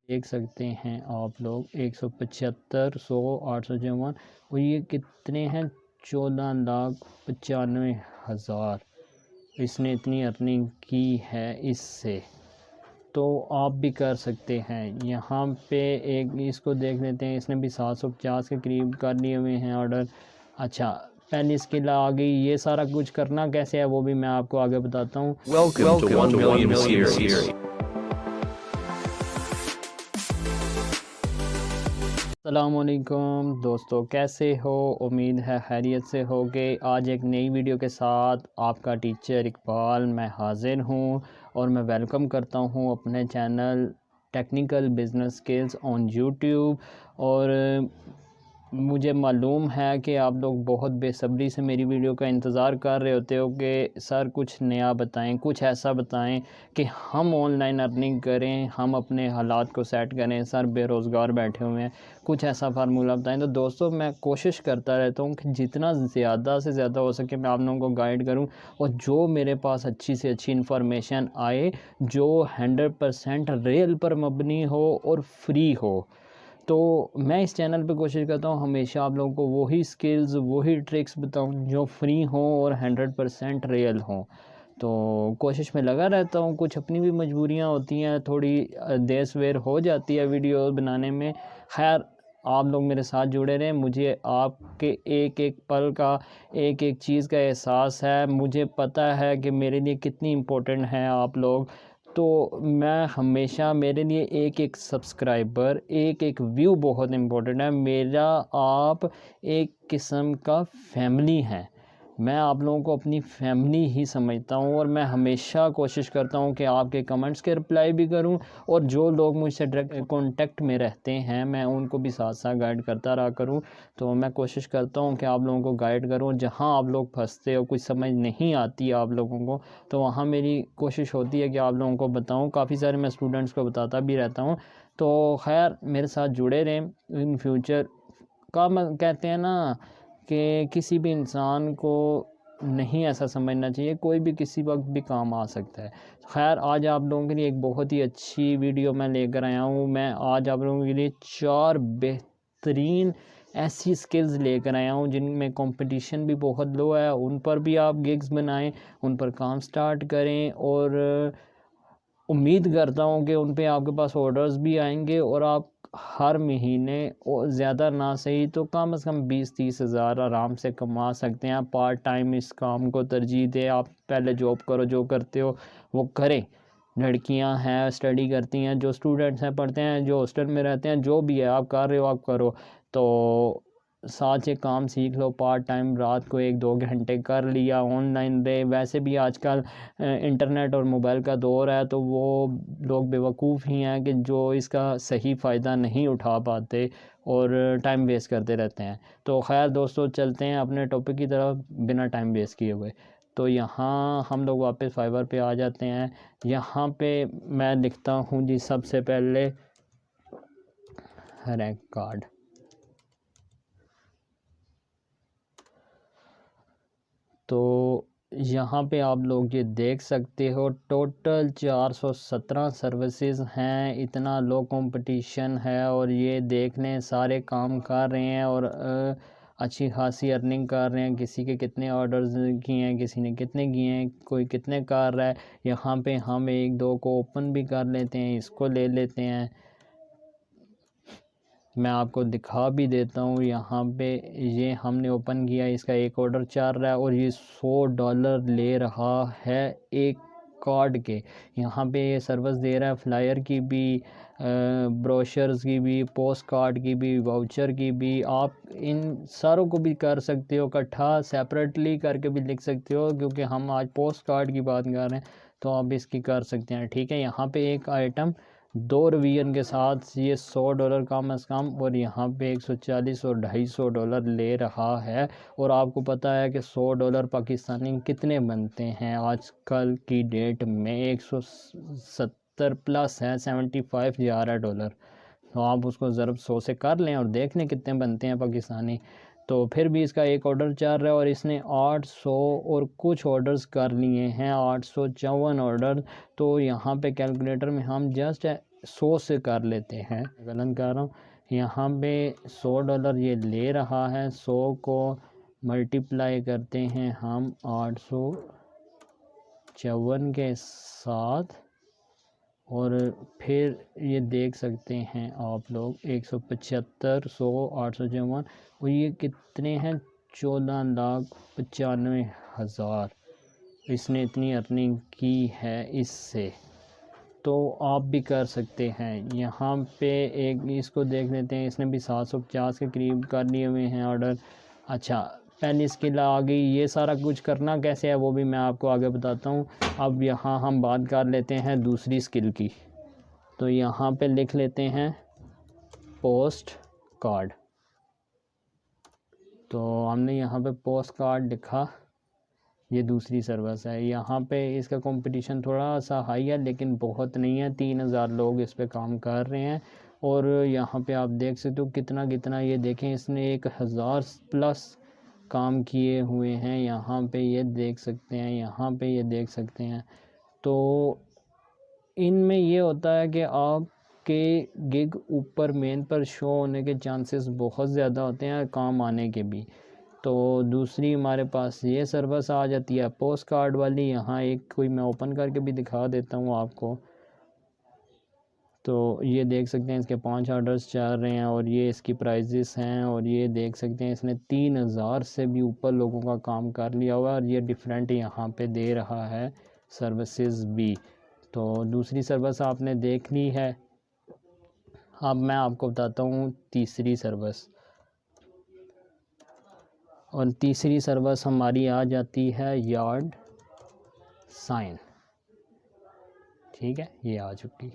देख सकते हैं आप लोग 175, 100, 854 और ये कितने हैं 14,95,000। इसने इतनी अर्निंग की है इससे, तो आप भी कर सकते हैं। यहाँ पे एक इसको देख लेते हैं, इसने भी 750 के करीब कर लिए हुए हैं ऑर्डर। अच्छा, पहली स्किल आ गई। ये सारा कुछ करना कैसे है वो भी मैं आपको आगे बताता हूँ। Welcome to 1 Million Series. अस्सलामुअलैकुम दोस्तों, कैसे हो? उम्मीद है खैरियत से होगे। आज एक नई वीडियो के साथ आपका टीचर इकबाल मैं हाज़िर हूँ और मैं वेलकम करता हूँ अपने channel technical business skills on YouTube. और मुझे मालूम है कि आप लोग बहुत बेसब्री से मेरी वीडियो का इंतज़ार कर रहे होते हो कि सर कुछ नया बताएं, कुछ ऐसा बताएं कि हम ऑनलाइन अर्निंग करें, हम अपने हालात को सेट करें। सर बेरोज़गार बैठे हुए हैं, कुछ ऐसा फार्मूला बताएं। तो दोस्तों, मैं कोशिश करता रहता हूँ कि जितना ज़्यादा से ज़्यादा हो सके मैं आप लोगों को गाइड करूँ और जो मेरे पास अच्छी से अच्छी इन्फॉर्मेशन आए जो 100% रियल पर मबनी हो और फ्री हो। तो मैं इस चैनल पे कोशिश करता हूँ हमेशा आप लोगों को वही स्किल्स, वही ट्रिक्स बताऊँ जो फ्री हों और 100% रियल हों। तो कोशिश में लगा रहता हूँ। कुछ अपनी भी मजबूरियाँ होती हैं, थोड़ी देर सवेर हो जाती है वीडियो बनाने में। खैर, आप लोग मेरे साथ जुड़े रहें। मुझे आपके एक एक पल का, एक एक चीज़ का एहसास है। मुझे पता है कि मेरे लिए कितनी इम्पोर्टेंट है आप लोग। तो मैं हमेशा, मेरे लिए एक एक सब्सक्राइबर, एक एक व्यू बहुत इम्पोर्टेंट है। मेरा आप एक किस्म का फैमिली है। मैं आप लोगों को अपनी फैमिली ही समझता हूँ और मैं हमेशा कोशिश करता हूँ कि आपके कमेंट्स के रिप्लाई भी करूँ और जो लोग मुझसे डायरेक्ट कांटेक्ट में रहते हैं मैं उनको भी साथ साथ गाइड करता रहा करूँ। तो मैं कोशिश करता हूँ कि आप लोगों को गाइड करूँ। जहाँ आप लोग फंसते हो, कुछ समझ नहीं आती आप लोगों को, तो वहाँ मेरी कोशिश होती है कि आप लोगों को बताऊँ। काफ़ी सारे मैं स्टूडेंट्स को बताता भी रहता हूँ। तो खैर, मेरे साथ जुड़े रहें इन फ्यूचर का। कहते हैं ना कि किसी भी इंसान को नहीं ऐसा समझना चाहिए, कोई भी किसी वक्त भी काम आ सकता है। खैर, आज आप लोगों के लिए एक बहुत ही अच्छी वीडियो मैं लेकर आया हूँ। मैं आज आप लोगों के लिए 4 बेहतरीन ऐसी स्किल्स लेकर आया हूँ जिनमें कंपटीशन भी बहुत लो है। उन पर भी आप गिग्स बनाएं, उन पर काम स्टार्ट करें और उम्मीद करता हूँ कि उन पे आपके पास ऑर्डर्स भी आएंगे और आप हर महीने और ज़्यादा ना सही तो कम से कम 20-30 हज़ार आराम से कमा सकते हैं। आप पार्ट टाइम इस काम को तरजीह दें। आप पहले जॉब करो, जो करते हो वो करें। लड़कियां हैं स्टडी करती हैं, जो स्टूडेंट्स हैं पढ़ते हैं, जो हॉस्टल में रहते हैं, जो भी है आप कर रहे हो आप करो। तो साथ से काम सीख लो पार्ट टाइम, रात को 1-2 घंटे कर लिया, ऑनलाइन रहे। वैसे भी आजकल इंटरनेट और मोबाइल का दौर है, तो वो लोग बेवकूफ़ ही हैं कि जो इसका सही फ़ायदा नहीं उठा पाते और टाइम वेस्ट करते रहते हैं। तो खैर दोस्तों, चलते हैं अपने टॉपिक की तरफ बिना टाइम वेस्ट किए हुए। तो यहाँ हम लोग वापस फाइवर पे आ जाते हैं। यहाँ पे मैं लिखता हूँ जी सबसे पहले रैंक कार्ड। तो यहाँ पे आप लोग ये देख सकते हो टोटल 417 सर्विसेज हैं। इतना लो कंपटीशन है और ये देख लें सारे काम कर रहे हैं और अच्छी खासी अर्निंग कर रहे हैं। किसी के कितने ऑर्डर्स किए हैं, किसी ने कितने किए हैं, कोई कितने कर रहा है। यहाँ पे हम 1-2 को ओपन भी कर लेते हैं, इसको ले लेते हैं। मैं आपको दिखा भी देता हूँ। यहाँ पे ये हमने ओपन किया, इसका एक ऑर्डर चल रहा है और ये $100 ले रहा है एक कार्ड के। यहाँ पे ये सर्विस दे रहा है फ्लायर की भी, ब्रोशर्स की भी, पोस्ट कार्ड की भी, वाउचर की भी। आप इन सारों को भी कर सकते हो, इकट्ठा सेपरेटली करके भी लिख सकते हो, क्योंकि हम आज पोस्ट कार्ड की बात कर रहे हैं तो आप इसकी कर सकते हैं। ठीक है, यहाँ पे एक आइटम 2 रिवीजन के साथ ये $100 कम अज़ कम और यहाँ पे 140 और $250 ले रहा है। और आपको पता है कि $100 पाकिस्तानी कितने बनते हैं आजकल की डेट में? 170 प्लस है, 75 जा रहा है डॉलर। तो आप उसको ज़रूर 100 से कर लें और देख लें कितने बनते हैं पाकिस्तानी। तो फिर भी इसका एक ऑर्डर चल रहा है और इसने 800 और कुछ ऑर्डर्स कर लिए हैं, 854 ऑर्डर। तो यहाँ पे कैलकुलेटर में हम जस्ट 100 से कर लेते हैं, गलत कर रहा हूँ। यहाँ पे $100 ये ले रहा है, 100 को मल्टीप्लाई करते हैं हम 854 के साथ, और फिर ये देख सकते हैं आप लोग 175, 100, 854, और ये कितने हैं, 14,95,000 इसने इतनी अर्निंग की है इससे। तो आप भी कर सकते हैं। यहाँ पे एक इसको देख लेते हैं, इसने भी 750 के करीब कर लिए हुए हैं ऑर्डर। अच्छा, पहली स्किल आ गई। ये सारा कुछ करना कैसे है वो भी मैं आपको आगे बताता हूँ। अब यहाँ हम बात कर लेते हैं दूसरी स्किल की। तो यहाँ पे लिख लेते हैं पोस्ट कार्ड। तो हमने यहाँ पे पोस्ट कार्ड लिखा, ये दूसरी सर्विस है। यहाँ पे इसका कंपटीशन थोड़ा सा हाई है लेकिन बहुत नहीं है, 3000 लोग इस पे काम कर रहे हैं। और यहाँ पे आप देख सकते हो कितना ये देखें, इसने 1000+ काम किए हुए हैं। यहाँ पे ये देख सकते हैं, यहाँ पे ये देख सकते हैं। तो इनमें ये होता है कि आपके गिग ऊपर मेन पर शो होने के चांसेस बहुत ज़्यादा होते हैं, काम आने के भी। तो दूसरी हमारे पास ये सर्विस आ जाती है पोस्ट कार्ड वाली। यहाँ एक कोई मैं ओपन करके भी दिखा देता हूँ आपको। तो ये देख सकते हैं इसके 5 ऑर्डर्स चल रहे हैं और ये इसकी प्राइजेस हैं। और ये देख सकते हैं इसने 3000 से भी ऊपर लोगों का काम कर लिया हुआ है, और ये डिफरेंट यहाँ पे दे रहा है सर्विसेज भी। तो दूसरी सर्विस आपने देख ली है। अब मैं आपको बताता हूँ तीसरी सर्विस। और तीसरी सर्विस हमारी आ जाती है यार्ड साइन। ठीक है, ये आ चुकी।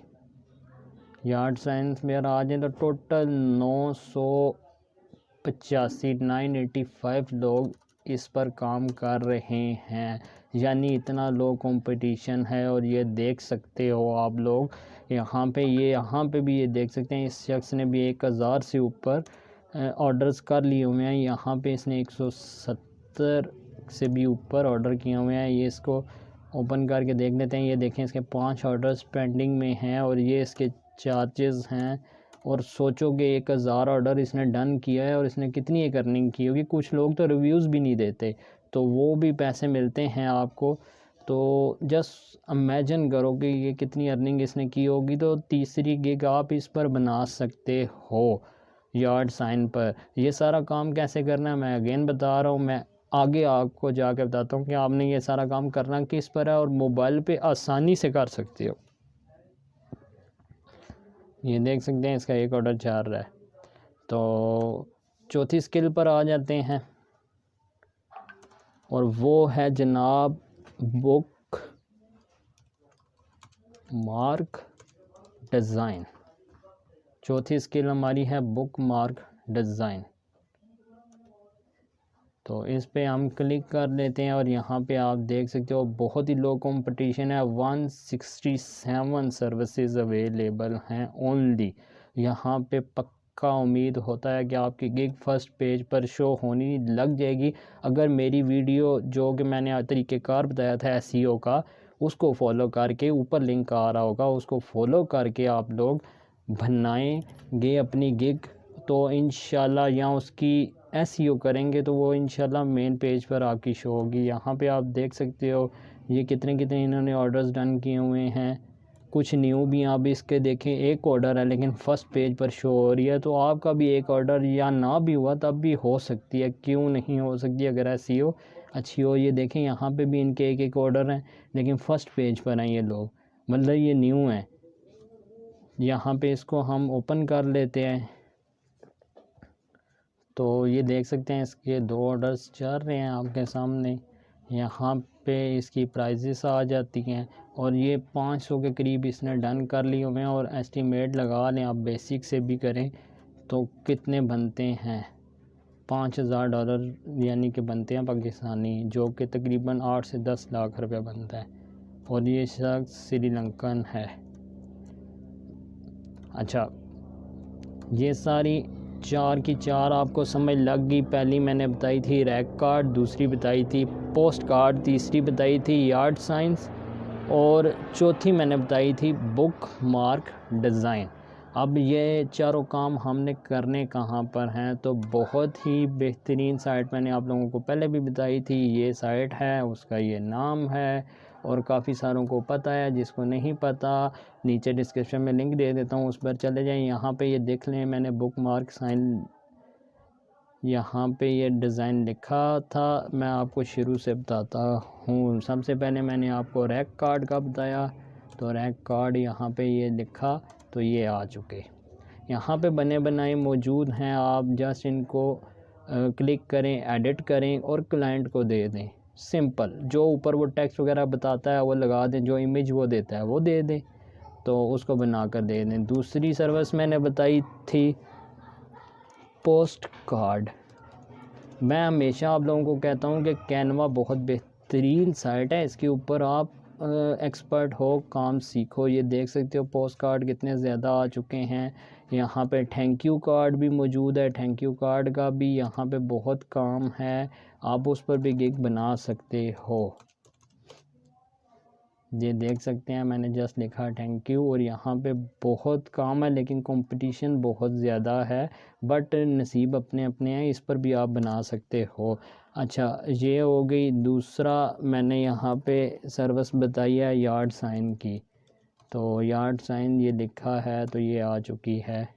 यार्ड साइंस में आ जाए तो टोटल 985 लोग इस पर काम कर रहे हैं, यानी इतना लो कंपटीशन है। और ये देख सकते हो आप लोग यहाँ पे भी ये देख सकते हैं, इस शख्स ने भी 1000 से ऊपर ऑर्डर्स कर लिए हुए हैं। यहाँ पे इसने 170 से भी ऊपर ऑर्डर किए हुए हैं। ये इसको ओपन करके देख लेते हैं। ये देखें, इसके 5 ऑर्डर्स पेंडिंग में हैं और ये इसके चार्जेस हैं। और सोचोगे 1000 ऑर्डर इसने डन किया है और इसने कितनी एक अर्निंग की होगी। कुछ लोग तो रिव्यूज़ भी नहीं देते, तो वो भी पैसे मिलते हैं आपको। तो जस्ट इमेजिन करो कि ये कितनी अर्निंग इसने की होगी। तो तीसरी गिग आप इस पर बना सकते हो, यार्ड साइन पर। ये सारा काम कैसे करना है मैं अगेन बता रहा हूँ। मैं आगे आपको जाके बताता हूँ कि आपने ये सारा काम करना किस पर है, और मोबाइल पे आसानी से कर सकते हो। ये देख सकते हैं इसका एक ऑर्डर चल रहा है। तो चौथी स्किल पर आ जाते हैं, और वो है जनाब बुक मार्क डिज़ाइन। चौथी स्किल हमारी है बुक मार्क डिज़ाइन। तो इस पे हम क्लिक कर लेते हैं और यहाँ पे आप देख सकते हो बहुत ही लो कंपटीशन है। 167 सर्विसेज अवेलेबल हैं ओनली। यहाँ पे पक्का उम्मीद होता है कि आपकी गिग फर्स्ट पेज पर शो होनी लग जाएगी, अगर मेरी वीडियो जो कि मैंने तरीक़ेकार बताया था एसईओ का, उसको फॉलो करके, ऊपर लिंक आ रहा होगा, उसको फॉलो करके आप लोग बनाएंगे अपनी गिग। तो इंशाल्लाह यहाँ उसकी एसईओ करेंगे तो वो इंशाल्लाह मेन पेज पर आपकी शो होगी। यहाँ पे आप देख सकते हो ये कितने इन्होंने ऑर्डर्स डन किए हुए हैं। कुछ न्यू भी आप इसके देखें, एक ऑर्डर है लेकिन फ़र्स्ट पेज पर शो हो रही है। तो आपका भी एक ऑर्डर या ना भी हुआ तब भी हो सकती है, क्यों नहीं हो सकती अगर एसईओ अच्छी हो। ये देखें यहाँ पे भी इनके एक ऑर्डर हैं लेकिन फ़र्स्ट पेज पर हैं ये लोग, मतलब ये न्यू हैं। यहाँ पे इसको हम ओपन कर लेते हैं। तो ये देख सकते हैं इसके 2 ऑर्डर्स चल रहे हैं आपके सामने। यहाँ पे इसकी प्राइजेस आ जाती हैं और ये 500 के करीब इसने डन कर लिए हुए हैं। और एस्टीमेट लगा लें आप, बेसिक से भी करें तो कितने बनते हैं, $5000 यानी कि बनते हैं पाकिस्तानी, जो कि तकरीबन 8 से 10 लाख रुपए बनता है। और ये शख्स श्रीलंकन है। अच्छा, ये सारी 4 की 4 आपको समझ लग गई। पहली मैंने बताई थी रैक कार्ड, दूसरी बताई थी पोस्ट कार्ड, तीसरी बताई थी यार्ड साइंस, और चौथी मैंने बताई थी बुक मार्क डिज़ाइन। अब ये चारों काम हमने करने कहाँ पर हैं, तो बहुत ही बेहतरीन साइट मैंने आप लोगों को पहले भी बताई थी। ये साइट है, उसका ये नाम है और काफ़ी सारों को पता है, जिसको नहीं पता नीचे डिस्क्रिप्शन में लिंक दे देता हूँ, उस पर चले जाएं। यहाँ पे ये देख लें, मैंने बुक मार्क साइन यहाँ पे ये डिज़ाइन लिखा था। मैं आपको शुरू से बताता हूँ। सबसे पहले मैंने आपको रैक कार्ड का बताया, तो रैक कार्ड यहाँ पे ये लिखा, तो ये आ चुके। यहाँ पे बने बनाए मौजूद हैं, आप जस्ट इनको क्लिक करें, एडिट करें और क्लाइंट को दे दें। सिंपल, जो ऊपर वो टेक्स्ट वगैरह बताता है वो लगा दें, जो इमेज वो देता है वो दे दें, तो उसको बना कर दे दें। दूसरी सर्विस मैंने बताई थी पोस्ट कार्ड। मैं हमेशा आप लोगों को कहता हूँ कि कैनवा बहुत बेहतरीन साइट है, इसके ऊपर आप एक्सपर्ट हो, काम सीखो। ये देख सकते हो पोस्ट कार्ड कितने ज़्यादा आ चुके हैं। यहाँ पे थैंक यू कार्ड भी मौजूद है, थैंक यू कार्ड का भी यहाँ पे बहुत काम है, आप उस पर भी गिग बना सकते हो। ये देख सकते हैं, मैंने जस्ट लिखा थैंक यू, और यहाँ पे बहुत काम है, लेकिन कंपटीशन बहुत ज़्यादा है, बट नसीब अपने अपने हैं, इस पर भी आप बना सकते हो। अच्छा, ये हो गई। दूसरा मैंने यहाँ पे सर्विस बताई है यार्ड साइन की, तो यार्ड साइन ये लिखा है, तो ये आ चुकी है।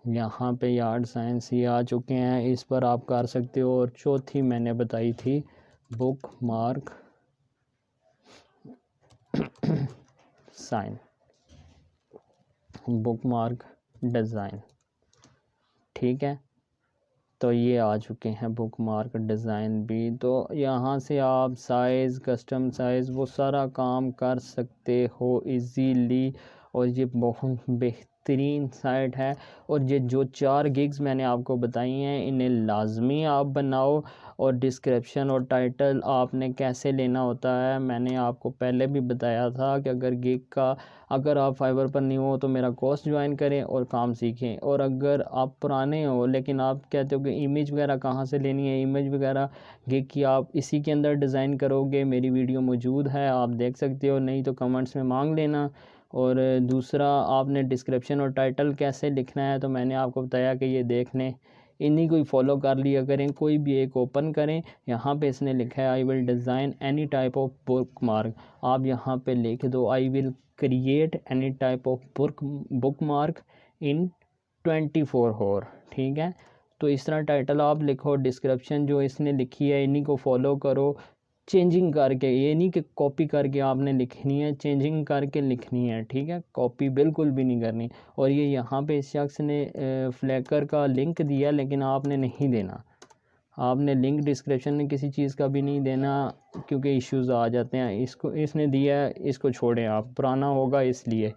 यहाँ पे यार्ड साइंस ये आ चुके हैं, इस पर आप कर सकते हो। और चौथी मैंने बताई थी bookmark sign, bookmark design, ठीक है। तो ये आ चुके हैं बुक मार्क डिज़ाइन भी। तो यहाँ से आप साइज़, कस्टम साइज़, वो सारा काम कर सकते हो इजीली, और ये बहुत बेहतरीन साइट है। और ये जो 4 गिग्स मैंने आपको बताई हैं, इन्हें लाजमी आप बनाओ। और डिस्क्रिप्शन और टाइटल आपने कैसे लेना होता है, मैंने आपको पहले भी बताया था कि अगर आप फाइवर पर नहीं हो तो मेरा कोर्स ज्वाइन करें और काम सीखें। और अगर आप पुराने हो लेकिन आप कहते हो कि इमेज वगैरह कहाँ से लेनी है, इमेज वगैरह गिग की आप इसी के अंदर डिज़ाइन करोगे, मेरी वीडियो मौजूद है, आप देख सकते हो, नहीं तो कमेंट्स में मांग लेना। और दूसरा, आपने डिस्क्रिप्शन और टाइटल कैसे लिखना है, तो मैंने आपको बताया कि ये देख लें, इन्हीं को ही फॉलो कर लिया करें। कोई भी एक ओपन करें, यहाँ पे इसने लिखा है I will design any type of bookmark, आप यहाँ पे लिख दो I will create any type of bookmark in 24 hour, ठीक है। तो इस तरह टाइटल आप लिखो, डिस्क्रिप्शन जो इसने लिखी है इन्हीं को फॉलो करो, चेंजिंग करके, ये नहीं कि कॉपी करके आपने लिखनी है, चेंजिंग करके लिखनी है, ठीक है, कॉपी बिल्कुल भी नहीं करनी। और ये यहाँ पे इस शख्स ने फ्लैकर का लिंक दिया, लेकिन आपने नहीं देना, आपने लिंक डिस्क्रिप्शन में किसी चीज़ का भी नहीं देना, क्योंकि इश्यूज़ आ जाते हैं। इसको इसने दिया है, इसको छोड़ें, आप पुराना होगा इसलिए,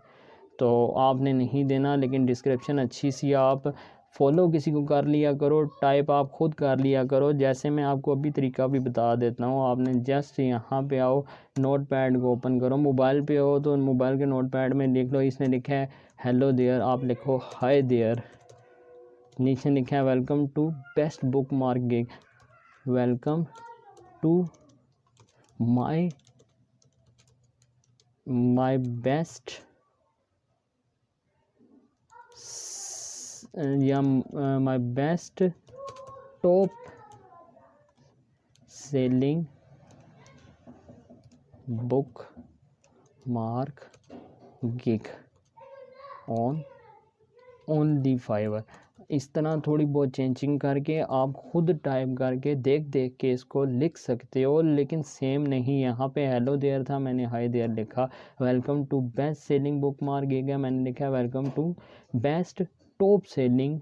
तो आपने नहीं देना। लेकिन डिस्क्रिप्शन अच्छी सी आप फॉलो किसी को कर लिया करो, टाइप आप खुद कर लिया करो। जैसे मैं आपको अभी तरीका भी बता देता हूँ, आपने जस्ट यहाँ पे आओ, नोट पैड को ओपन करो, मोबाइल पे हो तो मोबाइल के नोट पैड में लिख लो, इसने लिखा है हेलो देयर, आप लिखो हाय देयर, नीचे लिखा है welcome to best bookmark gig, welcome to my best या my best top selling bookmark gig on only Fiverr. इस तरह थोड़ी बहुत चेंजिंग करके आप खुद टाइप करके देख देख के इसको लिख सकते हो, लेकिन सेम नहीं। यहाँ पे हेलो देयर था, मैंने हाय देयर लिखा। Welcome to best selling bookmark gig है, मैंने लिखा welcome to best top selling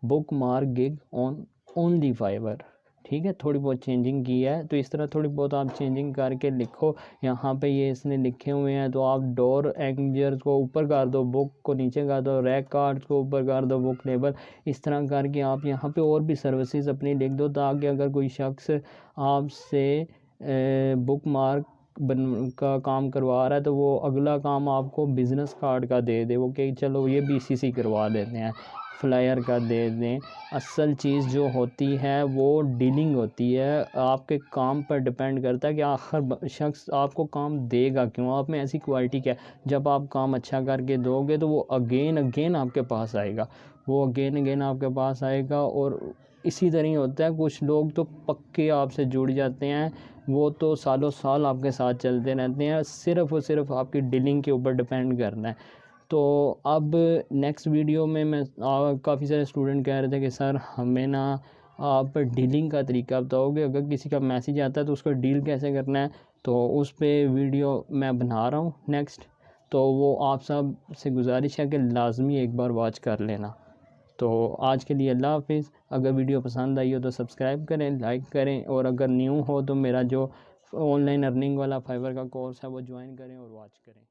bookmark gig on only Fiverr, ठीक है। थोड़ी बहुत चेंजिंग की है, तो इस तरह थोड़ी बहुत आप चेंजिंग करके लिखो। यहाँ पे ये इसने लिखे हुए हैं, तो आप डोर एंगर्स को ऊपर कर दो, बुक को नीचे कर दो, रैक कार्ड्स को ऊपर कर दो, बुक लेबल, इस तरह करके आप यहाँ पे और भी सर्विसेज अपनी लिख दो, ताकि अगर कोई शख्स आपसे बुक मार्क का काम करवा रहा है तो वो अगला काम आपको बिज़नेस कार्ड का दे दे, वो कि चलो ये BCC करवा देते हैं, फ्लायर का दे दें। असल चीज़ जो होती है वो डीलिंग होती है, आपके काम पर डिपेंड करता है कि आखिर शख्स आपको काम देगा क्यों, आप में ऐसी क्वालिटी क्या है। जब आप काम अच्छा करके दोगे तो वो अगेन अगेन आपके पास आएगा, वो अगेन अगेन आपके पास आएगा। और इसी तरह होता है, कुछ लोग तो पक्के आपसे जुड़ जाते हैं, वो तो सालों साल आपके साथ चलते रहते हैं, सिर्फ़ और सिर्फ आपकी डीलिंग के ऊपर डिपेंड करना है। तो अब नेक्स्ट वीडियो में मैं काफ़ी सारे स्टूडेंट कह रहे थे कि सर हमें ना आप डीलिंग का तरीका बताओगे, अगर किसी का मैसेज आता है तो उसको डील कैसे करना है, तो उस पे वीडियो मैं बना रहा हूँ नेक्स्ट। तो वो आप सब से गुजारिश है कि लाजमी एक बार वॉच कर लेना। तो आज के लिए अल्लाह हाफिज़। अगर वीडियो पसंद आई हो तो सब्सक्राइब करें, लाइक करें, और अगर न्यू हो तो मेरा जो ऑनलाइन अर्निंग वाला फाइवर का कोर्स है वो ज्वाइन करें और वॉच करें।